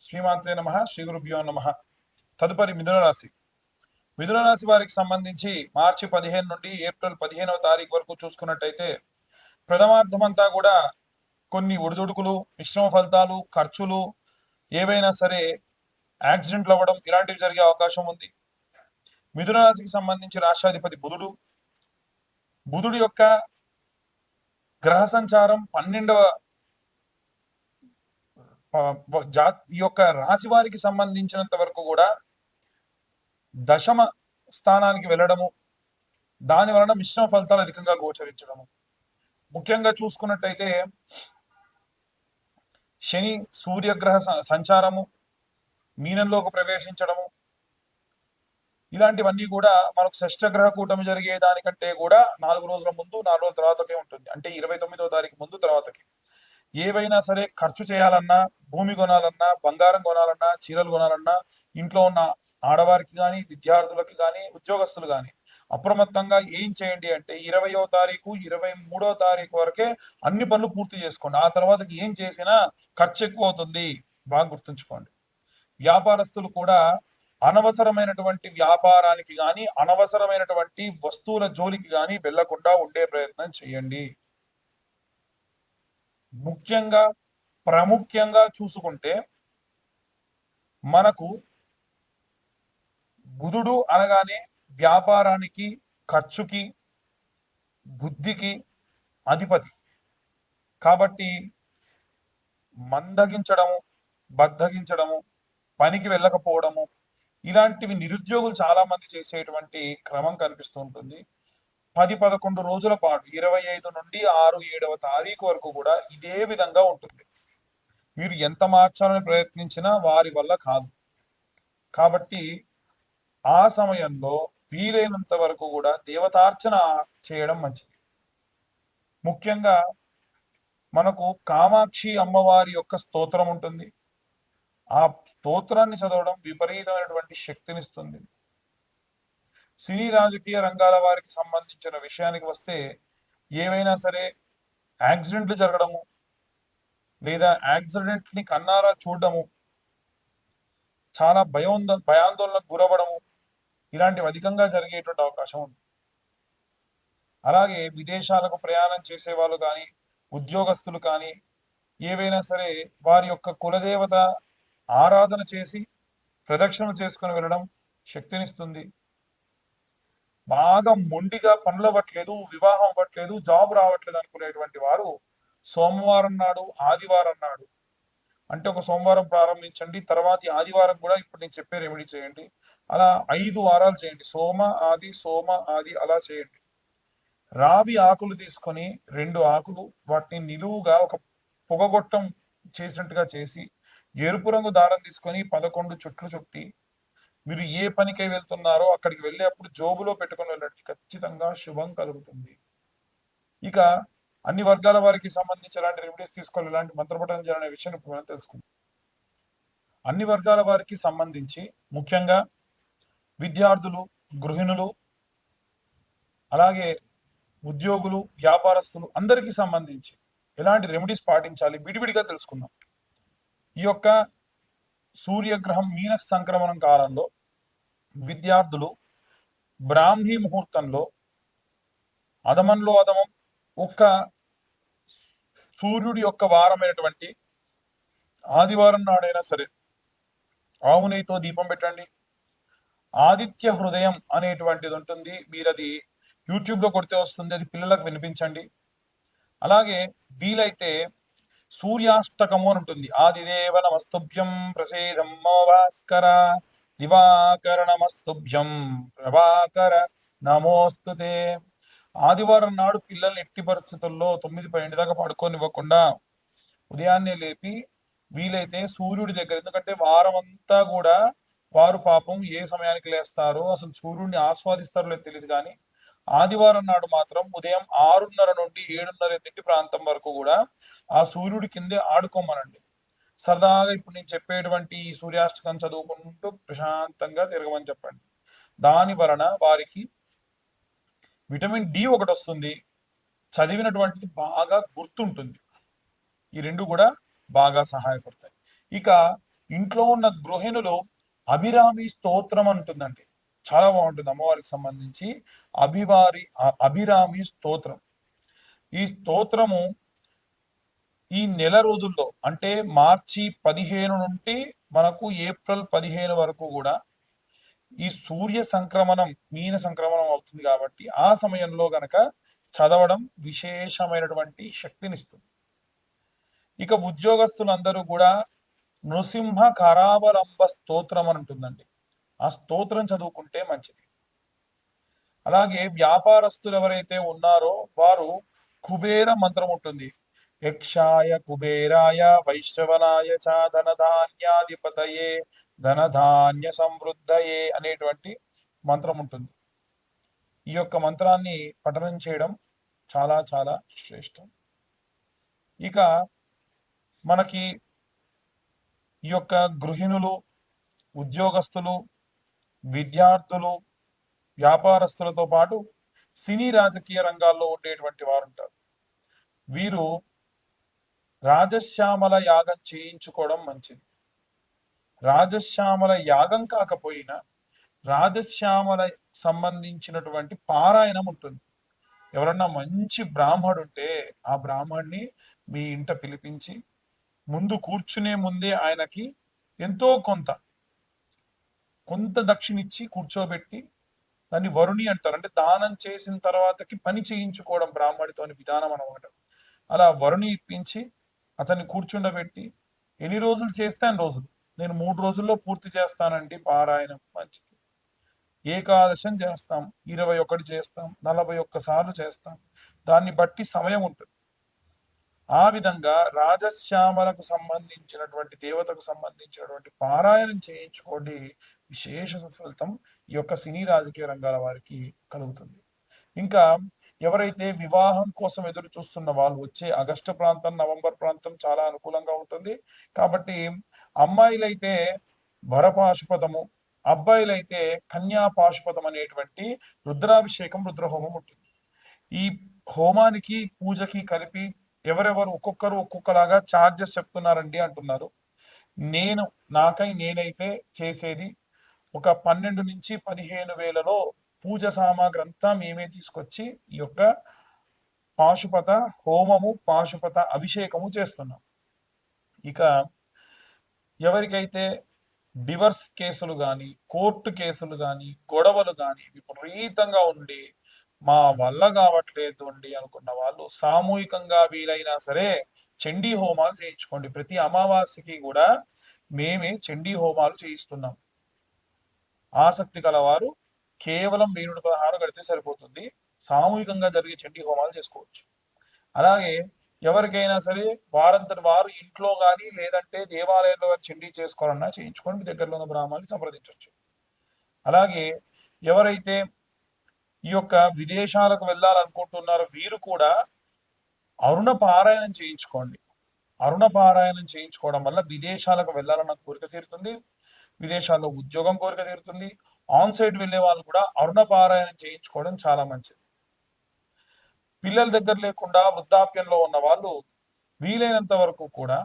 శ్రీమాత్రే నమః, శ్రీ గురుభ్యో నమః. తదుపరి మిథున రాశి. మిథున రాశి వారికి సంబంధించి మార్చి 15 నుండి ఏప్రిల్ 15వ తారీఖు వరకు చూసుకున్నట్టయితే ప్రథమార్థం అంతా కూడా కొన్ని ఒడిదుడుకులు, మిశ్రమ ఫలితాలు, ఖర్చులు, ఏవైనా సరే యాక్సిడెంట్లు అవ్వడం ఇలాంటివి జరిగే అవకాశం ఉంది. మిథున రాశికి సంబంధించి రాష్ట్రాధిపతి బుధుడి యొక్క గ్రహ సంచారం 12వ ఈ యొక్క రాశి వారికి సంబంధించినంత వరకు కూడా దశమ స్థానానికి వెళ్ళడము, దాని వలన మిశ్రమ ఫలితాలు అధికంగా గోచరించడము. ముఖ్యంగా చూసుకున్నట్టయితే శని సూర్యగ్రహ సంచారము, మీనంలోకి ప్రవేశించడము, ఇలాంటివన్నీ కూడా మనకు షష్టగ్రహ కూటమి జరిగే దానికంటే కూడా 4 రోజుల ముందు 4 రోజుల తర్వాతకే ఉంటుంది. అంటే 29వ తారీఖు ముందు తర్వాతకి. ఏవైనా సరే ఖర్చు చేయాలన్నా, భూమి కొనాలన్నా, బంగారం కొనాలన్నా, చీరలు కొనాలన్నా, ఇంట్లో ఉన్న ఆడవారికి కానీ, విద్యార్థులకు కానీ, ఉద్యోగస్తులు కానీ అప్రమత్తంగా ఏం చేయండి అంటే 20వ తారీఖు 23వ తారీఖు వరకే అన్ని పనులు పూర్తి చేసుకోండి. ఆ తర్వాతకి ఏం చేసినా ఖర్చు ఎక్కువ అవుతుంది. బాగా గుర్తుంచుకోండి. వ్యాపారస్తులు కూడా అనవసరమైనటువంటి వ్యాపారానికి కానీ, అనవసరమైనటువంటి వస్తువుల జోలికి కానీ వెళ్లకుండా ఉండే ప్రయత్నం చేయండి. ప్రాముఖ్యంగా చూసుకుంటే మనకు బుధుడు అనగానే వ్యాపారానికి, ఖర్చుకి, బుద్ధికి అధిపతి. కాబట్టి మందగించడము, బద్ధగించడము, పనికి వెళ్ళకపోవడము, ఇలాంటివి నిరుద్యోగులు చాలా మంది చేసేటువంటి క్రమం కనిపిస్తూ ఉంటుంది. 10-11 రోజుల పాటు 25 నుండి 6-7వ తారీఖు వరకు కూడా ఇదే విధంగా ఉంటుంది. మీరు ఎంత మార్చాలని ప్రయత్నించినా వారి వల్ల కాదు. కాబట్టి ఆ సమయంలో వీలైనంత వరకు కూడా దేవతార్చన చేయడం మంచిది. ముఖ్యంగా మనకు కామాక్షి అమ్మవారి యొక్క స్తోత్రం ఉంటుంది. ఆ స్తోత్రాన్ని చదవడం విపరీతమైనటువంటి శక్తినిస్తుంది. సినీ రాజకీయ రంగాల వారికి సంబంధించిన విషయానికి వస్తే ఏవైనా సరే యాక్సిడెంట్లు జరగడము, లేదా యాక్సిడెంట్ ని కన్నారా చూడడము, చాలా భయాందోళనకు గురవ్వడము, ఇలాంటివి అధికంగా జరిగేటువంటి అవకాశం ఉంది. అలాగే విదేశాలకు ప్రయాణం చేసే వాళ్ళు కానీ, ఉద్యోగస్తులు కానీ ఏవైనా సరే వారి యొక్క కులదేవత ఆరాధన చేసి ప్రదక్షిణలు చేసుకుని వెళ్ళడం శక్తినిస్తుంది. బాగా మొండిగా పనులు అవ్వట్లేదు, వివాహం అవ్వట్లేదు, జాబ్ రావట్లేదు అనుకునేటువంటి వారు సోమవారం నాడు, ఆదివారం నాడు, అంటే ఒక సోమవారం ప్రారంభించండి, తర్వాత ఆదివారం కూడా ఇప్పుడు నేను చెప్పే రెమెడీ చేయండి. అలా 5 వారాలు చేయండి. సోమ ఆది అలా చేయండి. రావి ఆకులు తీసుకొని 2 ఆకులు వాటిని నిలువుగా ఒక పొగగొట్టం చేసినట్టుగా చేసి ఎరుపు రంగు దారం తీసుకొని 11 చుట్లు చుట్టి మీరు ఏ పనికై వెళ్తున్నారో అక్కడికి వెళ్ళేప్పుడు జోబులో పెట్టుకొని వెళ్ళండి. ఖచ్చితంగా శుభం కలుగుతుంది. ఇక అన్ని వర్గాల వారికి సంబంధించి ఎలాంటి రెమెడీస్ తీసుకోవాలి, ఎలాంటి మంత్రపఠనం చేయాలనే విషయం ఇప్పుడు మనం తెలుసుకుందాం. అన్ని వర్గాల వారికి సంబంధించి ముఖ్యంగా విద్యార్థులు, గృహిణులు, అలాగే ఉద్యోగులు, వ్యాపారస్తులు అందరికీ సంబంధించి ఎలాంటి రెమెడీస్ పాటించాలి విడివిడిగా తెలుసుకుందాం. ఈ యొక్క సూర్యగ్రహం మీన సంక్రమణం కాలంలో విద్యార్థులు బ్రాహ్మీ ముహూర్తంలో అధమంలో అధమం ఒక్క సూర్యుడి యొక్క వారమైనటువంటి ఆదివారం నాడైనా సరే ఆవు నెయ్యితో దీపం పెట్టండి. ఆదిత్య హృదయం అనేటువంటిది ఉంటుంది, మీరు అది యూట్యూబ్ లో కొడితే వస్తుంది, అది పిల్లలకు వినిపించండి. అలాగే వీలైతే సూర్యాష్టకము అని ఉంటుంది. ఆదిదేవ నమస్తుభ్యం ప్రసేదం భాస్కర దివాకర నమస్తుభ్యం ప్రభాకర నమోస్తుతే. ఆదివారం నాడు పిల్లల్ని ఎట్టి పరిస్థితుల్లో 9-10 దాకా పడుకోనివ్వకుండా ఉదయాన్నే లేపి వీలైతే సూర్యుడి దగ్గర, ఎందుకంటే వారం అంతా కూడా వారు పాపం ఏ సమయానికి లేస్తారో, అసలు సూర్యుడిని ఆస్వాదిస్తారో లేదు తెలియదు, కానీ ఆదివారం నాడు మాత్రం ఉదయం 6:30 నుండి 7:30 ప్రాంతం వరకు కూడా ఆ సూర్యుడి కిందే ఆడుకోమనండి. సరదాగా ఇప్పుడు నేను చెప్పేటువంటి సూర్యాష్టకం చదువుకుంటూ ప్రశాంతంగా తిరగమని చెప్పండి. దాని వలన వారికి విటమిన్ డి ఒకటి వస్తుంది, చదివినటువంటిది బాగా గుర్తుంటుంది. ఈ రెండు కూడా బాగా సహాయపడతాయి. ఇక ఇంట్లో ఉన్న గృహిణులు అభిరామి స్తోత్రం అంటుందండి. చాలా బాగుంటుంది అమ్మవారికి సంబంధించి. అభిరామి స్తోత్రం. ఈ స్తోత్రము ఈ నెల రోజుల్లో అంటే మార్చి 15 నుండి మనకు ఏప్రిల్ 15 వరకు కూడా ఈ సూర్య సంక్రమణం మీన సంక్రమణం అవుతుంది కాబట్టి ఆ సమయంలో గనక చదవడం విశేషమైనటువంటి శక్తినిస్తుంది. ఇక ఉద్యోగస్తులందరూ కూడా నృసింహ కరావలంబ స్తోత్రం అని ఉంటుందండి. ఆ స్తోత్రం చదువుకుంటే మంచిది. అలాగే వ్యాపారస్తులు ఎవరైతే ఉన్నారో వారు కుబేర మంత్రం ఉంటుంది. యక్షాయ కుబేరాయ వైశ్రవణాయ చ ధనధాన్యాధిపతయే ధనధాన్య సమృద్ధయే అనేటువంటి మంత్రం ఉంటుంది. ఈ యొక్క మంత్రాన్ని పఠనం చేయడం చాలా చాలా శ్రేష్టం. ఇక మనకి ఈ యొక్క గృహిణులు, ఉద్యోగస్తులు, విద్యార్థులు, వ్యాపారస్తులతో పాటు సినీ రాజకీయ రంగాల్లో ఉండేటువంటి వారు ఉంటారు. వీరు రాజశ్యామల యాగం చేయించుకోవడం మంచిది. రాజశ్యామల యాగం కాకపోయినా రాజశ్యామల సంబంధించినటువంటి పారాయణం ఉంటుంది. ఎవరన్నా మంచి బ్రాహ్మడు ఉంటే ఆ బ్రాహ్మణ్ణి మీ ఇంట పిలిపించి ముందు కూర్చునే ముందే ఆయనకి ఎంతో కొంత దక్షిణిచ్చి కూర్చోబెట్టి దాన్ని వరుణి అంటారు. అంటే దానం చేసిన తర్వాతకి పని చేయించుకోవడం బ్రాహ్మడితోని విధానం అనమాట. అలా వరుణి ఇప్పించి అతన్ని కూర్చుండబెట్టి ఎన్ని రోజులు చేస్తే అన్ని రోజులు, నేను 3 రోజుల్లో పూర్తి చేస్తానండి పారాయణం, మంచిది. ఏకాదశం చేస్తాం, 21 చేస్తాం, 41 సార్లు చేస్తాం, దాన్ని బట్టి సమయం ఉంటుంది. ఆ విధంగా రాజశ్యామలకు సంబంధించినటువంటి దేవతకు సంబంధించినటువంటి పారాయణం చేయించుకోండి. విశేష ఫలితం ఈ యొక్క సినీ రాజకీయ రంగాల వారికి కలుగుతుంది. ఇంకా ఎవరైతే వివాహం కోసం ఎదురు చూస్తున్న వాళ్ళు వచ్చే ఆగస్టు ప్రాంతం, నవంబర్ ప్రాంతం చాలా అనుకూలంగా ఉంటుంది. కాబట్టి అమ్మాయిలైతే వరపాశుపతము, అబ్బాయిలైతే కన్యా పాశుపతం అనేటువంటి రుద్రాభిషేకం, రుద్రహోమం ఉంటుంది. ఈ హోమానికి పూజకి కలిపి ఎవరెవరు ఒక్కొక్కరు ఒక్కొక్కలాగా ఛార్జెస్ చెప్తున్నారండి అంటున్నారు. నేనైతే చేసేది ఒక 12 నుంచి 15 వేలలో పూజ సామాగ్రి అంతా మేమే తీసుకొచ్చి ఈ యొక్క పాశుపత హోమము, పాశుపత అభిషేకము చేస్తున్నాం. ఇక ఎవరికైతే డివర్స్ కేసులు కానీ, కోర్టు కేసులు కానీ, గొడవలు కానీ విపరీతంగా ఉండి మా వల్ల కావట్లేదు అండి అనుకున్న వాళ్ళు సామూహికంగా వీలైనా సరే చండీ హోమాలు చేయించుకోండి. ప్రతి అమావాస్యకి కూడా మేమే చండీ హోమాలు చేయిస్తున్నాం. ఆసక్తి కలవారు కేవలం 1016 కడితే సరిపోతుంది. సామూహికంగా జరిగే చండీ హోమాలు చేసుకోవచ్చు. అలాగే ఎవరికైనా సరే వారంతటి వారు ఇంట్లో కానీ లేదంటే దేవాలయంలో చండీ చేసుకోవాలన్నా చేయించుకొని మీ దగ్గరలో ఉన్న బ్రాహ్మణుని సంప్రదించవచ్చు. అలాగే ఎవరైతే ఈ యొక్క విదేశాలకు వెళ్ళాలనుకుంటున్నారో వీరు కూడా అరుణ పారాయణం చేయించుకోండి. అరుణ పారాయణం చేయించుకోవడం వల్ల విదేశాలకు వెళ్ళాలన్న కోరిక తీరుతుంది, విదేశాల్లో ఉద్యోగం కోరిక తీరుతుంది. ఆన్ సైట్ వెళ్ళే వాళ్ళు కూడా అరుణ పారాయణం చేయించుకోవడం చాలా మంచిది. పిల్లల దగ్గర లేకుండా వృద్ధాప్యంలో ఉన్న వాళ్ళు వీలైనంత వరకు కూడా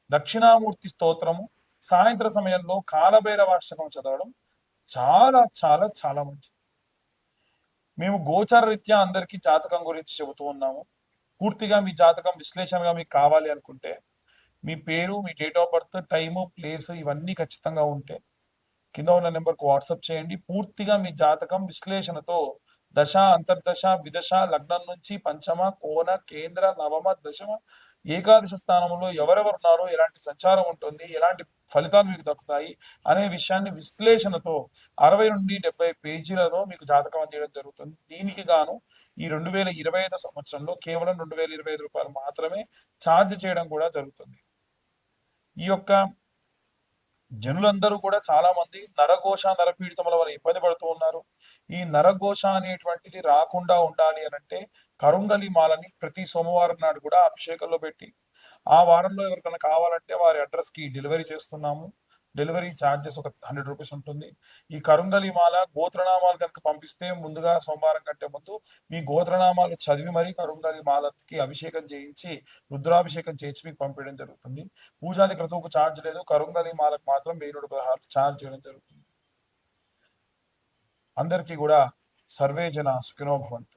దక్షిణామూర్తి స్తోత్రము, సాయంత్ర సమయంలో కాలభైరవాష్టకం చదవడం చాలా చాలా చాలా మంచిది. మేము గోచార రీత్యా అందరికీ జాతకం గురించి చెబుతూ ఉన్నాము. పూర్తిగా మీ జాతకం విశ్లేషణగా మీకు కావాలి అనుకుంటే మీ పేరు, మీ date of birth, time, place ఇవన్నీ ఖచ్చితంగా ఉంటే కింద ఉన్న నెంబర్కు వాట్సాప్ చేయండి. పూర్తిగా మీ జాతకం విశ్లేషణతో దశ, అంతర్దశ, విదశ, లగ్నం నుంచి పంచమ, కోణ, కేంద్ర, నవమ, దశమ, ఏకాదశ స్థానంలో ఎవరెవరు ఉన్నారో, ఎలాంటి సంచారం ఉంటుంది, ఎలాంటి ఫలితాలు మీకు దక్కుతాయి అనే విషయాన్ని విశ్లేషణతో 60 నుండి 70 పేజీలలో మీకు జాతకం అందించడం జరుగుతుంది. దీనికి గాను ఈ 2025 సంవత్సరంలో కేవలం 2025 రూపాయలు మాత్రమే ఛార్జ్ చేయడం కూడా జరుగుతుంది. ఈ యొక్క జనులందరూ కూడా చాలా మంది నరఘోష, నరపీడితముల వల్ల ఇబ్బంది పడుతూ ఉన్నారు. ఈ నరఘోష అనేటువంటిది రాకుండా ఉండాలి అని అంటే కరుంగలి మాలని ప్రతి సోమవారం నాడు కూడా అభిషేకంలో పెట్టి ఆ వారంలో ఎవరికైనా కావాలంటే వారి అడ్రస్ కి డెలివరీ చేస్తున్నాము. డెలివరీ ఛార్జెస్ ఒక 100 రూపీస్ ఉంటుంది. ఈ కరుంగలి మాల గోత్రనామాలు కనుక పంపిస్తే ముందుగా సోమవారం కంటే ముందు మీ గోత్రనామాలు చదివి మరీ కరుంగలి మాలకి అభిషేకం చేయించి రుద్రాభిషేకం చేయించి మీకు పంపించడం జరుగుతుంది. పూజాది క్రతువుకు ఛార్జ్ లేదు. కరుంగలి మాలకు మాత్రం 1116 ఛార్జ్ చేయడం జరుగుతుంది. అందరికీ కూడా సర్వే జన సుఖినో భవంతు.